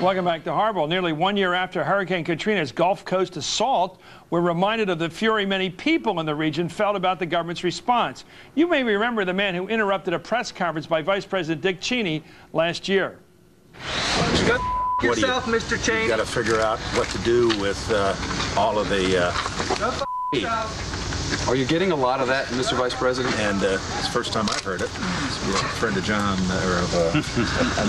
Welcome back to Harbor. Nearly 1 year after Hurricane Katrina's Gulf Coast assault, we're reminded of the fury many people in the region felt about the government's response. You may remember the man who interrupted a press conference by Vice President Dick Cheney last year. Yourself, Mr. Cheney. You got to figure out what to do with all of the. Are you getting a lot of that, Mr. Vice President? And it's the first time I've heard it. It's a friend of John, or of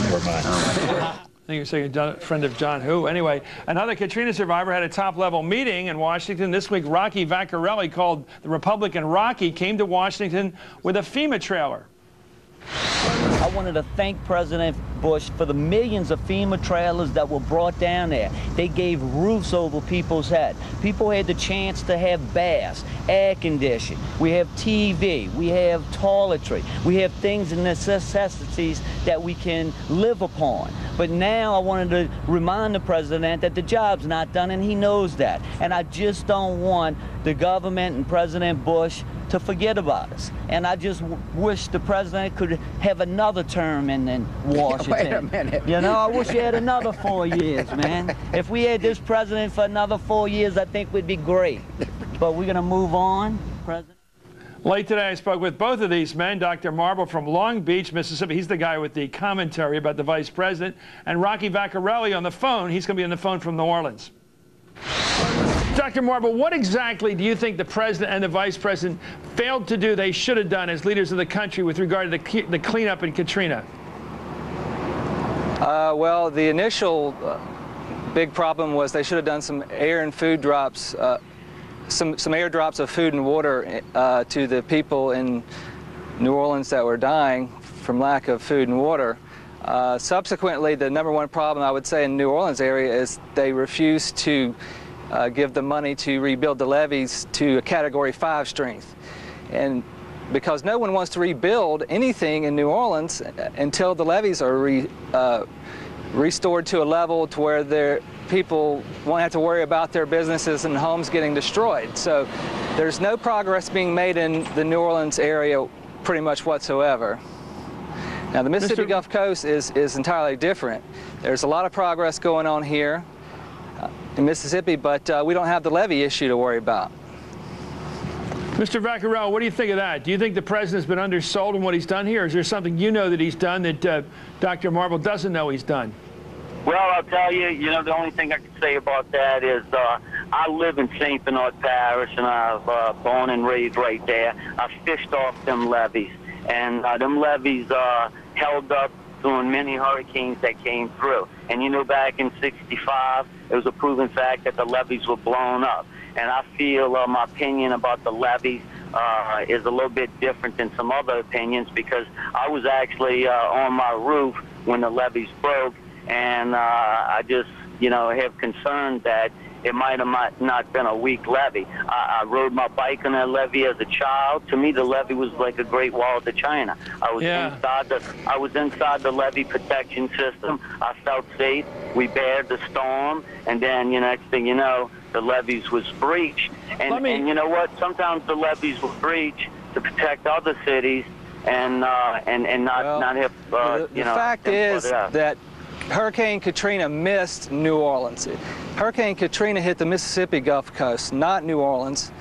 never mind. I think you're saying a friend of John who? Anyway, another Katrina survivor had a top-level meeting in Washington. This week, Rockey Vaccarella, called the Republican Rocky, came to Washington with a FEMA trailer. I wanted to thank President Bush for the millions of FEMA trailers that were brought down there. They gave roofs over people's heads. People had the chance to have baths, air conditioning. We have TV. We have toiletry. We have things and necessities that we can live upon. But now I wanted to remind the president that the job's not done, and he knows that. And I just don't want the government and President Bush to forget about us. And I just wish the president could have another term in Washington. Wait a minute. You know, I wish he had another 4 years, man. If we had this president for another 4 years, I think we'd be great. But we're gonna move on, President. Late today, I spoke with both of these men, Dr. Marble from Long Beach, Mississippi. He's the guy with the commentary about the vice president. And Rockey Vaccarella on the phone. He's going to be on the phone from New Orleans. Dr. Marble, what exactly do you think the president and the vice president failed to do they should have done as leaders of the country with regard to the cleanup in Katrina? Well, the initial big problem was they should have done some air and food drops, some airdrops of food and water to the people in New Orleans that were dying from lack of food and water. Subsequently, the #1 problem I would say in New Orleans area is they refused to give the money to rebuild the levees to a Category 5 strength. And because no one wants to rebuild anything in New Orleans until the levees are restored to a level to where their people won't have to worry about their businesses and homes getting destroyed. So there's no progress being made in the New Orleans area pretty much whatsoever. Now the Mississippi Gulf Coast is entirely different. There's a lot of progress going on here in Mississippi, but we don't have the levee issue to worry about. Mr. Vaccarella, what do you think of that? Do you think the president's been undersold in what he's done here? Or is there something you know that he's done that Dr. Marble doesn't know he's done? Well, I'll tell you, the only thing I can say about that is I live in St. Bernard Parish, and I was born and raised right there. I fished off them levees, and them levees held up during many hurricanes that came through. And back in '65, it was a proven fact that the levees were blown up. And I feel my opinion about the levees is a little bit different than some other opinions, because I was actually on my roof when the levees broke, and I just, have concern that it might have not been a weak levee. I rode my bike on that levee as a child. To me, the levee was like a Great Wall to China. I was inside the levee protection system. I felt safe. We bared the storm, and then next thing you know, the levees was breached. And you know what? Sometimes the levees will breach to protect other cities, and not have the fact is that Hurricane Katrina missed New Orleans. Hurricane Katrina hit the Mississippi Gulf Coast, not New Orleans.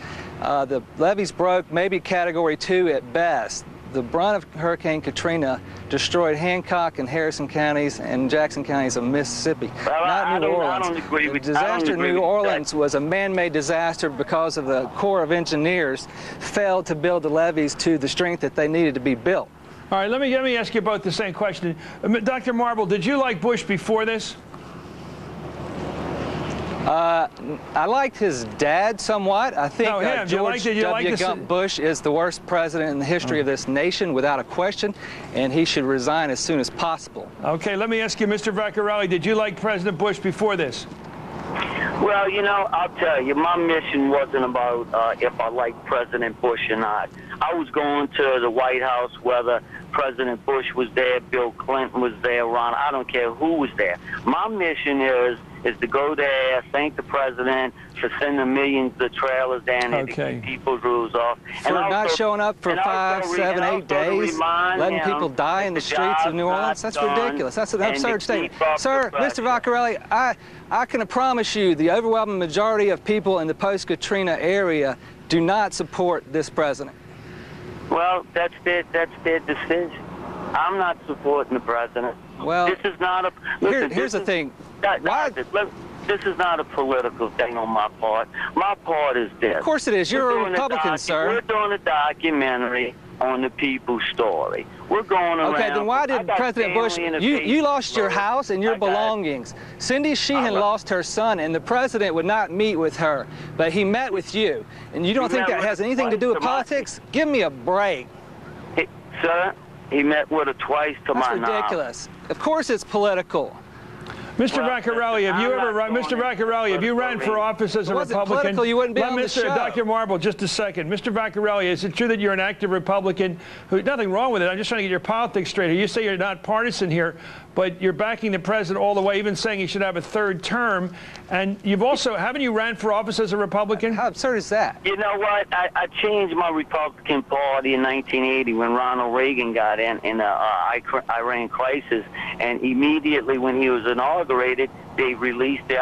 The levees broke, maybe Category 2 at best. The brunt of Hurricane Katrina destroyed Hancock and Harrison counties and Jackson counties of Mississippi, not New Orleans. I don't agree with the disaster in New Orleans was a man-made disaster because of the Corps of Engineers failed to build the levees to the strength that they needed to be built. All right, let me ask you both the same question. Dr. Marble, did you like Bush before this? I liked his dad somewhat. I think George W. Gump Bush is the worst president in the history of this nation, without a question, and he should resign as soon as possible. Okay, let me ask you, Mr. Vaccarella, did you like President Bush before this? Well, I'll tell you, my mission wasn't about if I liked President Bush or not. I was going to the White House whether President Bush was there, Bill Clinton was there, Ron, I don't care who was there. My mission is is to go there, thank the president for sending millions of trailers down there to keep people's roofs off. For not showing up for 5, 7, 8 days, letting people die in the streets of New Orleans, that's ridiculous. That's an absurd statement. Sir, Mr. Vaccarella, I can promise you the overwhelming majority of people in the post-Katrina area do not support this president. Well, that's their decision. I'm not supporting the president. Well, this is not a. Listen, here's the thing. This is not a political thing on my part. My part is this. Of course it is. You're a Republican, sir. We're doing a documentary on the people's story. We're going around. Okay, then why did President Bush, you lost your house and your belongings. Cindy Sheehan lost her son, and the president would not meet with her, but he met with you. And you don't think that has anything to do with politics? Give me a break. Sir, he met with her twice to my knowledge. That's ridiculous. Of course it's political. Mr. Vaccarella, have you ever run? Mr. Vaccarella, have you ran for office as a Republican? Political, you wouldn't be on the show. Dr. Marble, just a second. Mr. Vaccarella, is it true that you're an active Republican? Nothing wrong with it. I'm just trying to get your politics straight here. You say you're not partisan here, but you're backing the president all the way, even saying he should have a third term. And you've also, haven't you ran for office as a Republican? How absurd is that? You know what? I changed my Republican Party in 1980 when Ronald Reagan got in the Iran crisis, and immediately when he was inaugurated, they released the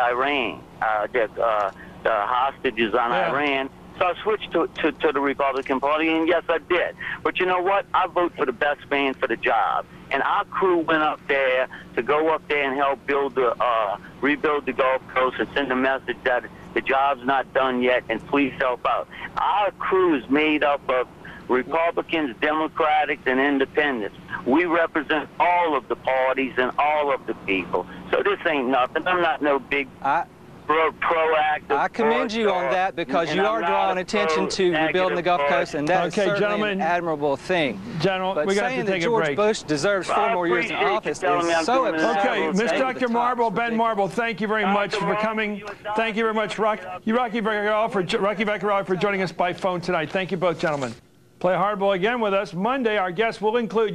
hostages on Iran. So I switched to the Republican Party, and yes, I did. But you know what? I vote for the best man for the job. And our crew went up there to go up there and help rebuild the Gulf Coast and send a message that the job's not done yet, and please help out. Our crew is made up of Republicans, Democrats, and Independents. We represent all of the parties and all of the people. So this ain't nothing. I'm not no big proactive. I commend you on that, because you are drawing attention to rebuilding the Gulf Coast, and that's certainly an admirable thing. Gentlemen, we got to take a break. George Bush deserves 4 more years in office is so absurd. Okay, Ms. Dr. Marble, Ben Marble, thank you very much for coming. Thank you very much, Rocky Vaccarella, for joining us by phone tonight. Thank you both, gentlemen. Play hardball again with us Monday. Our guests will include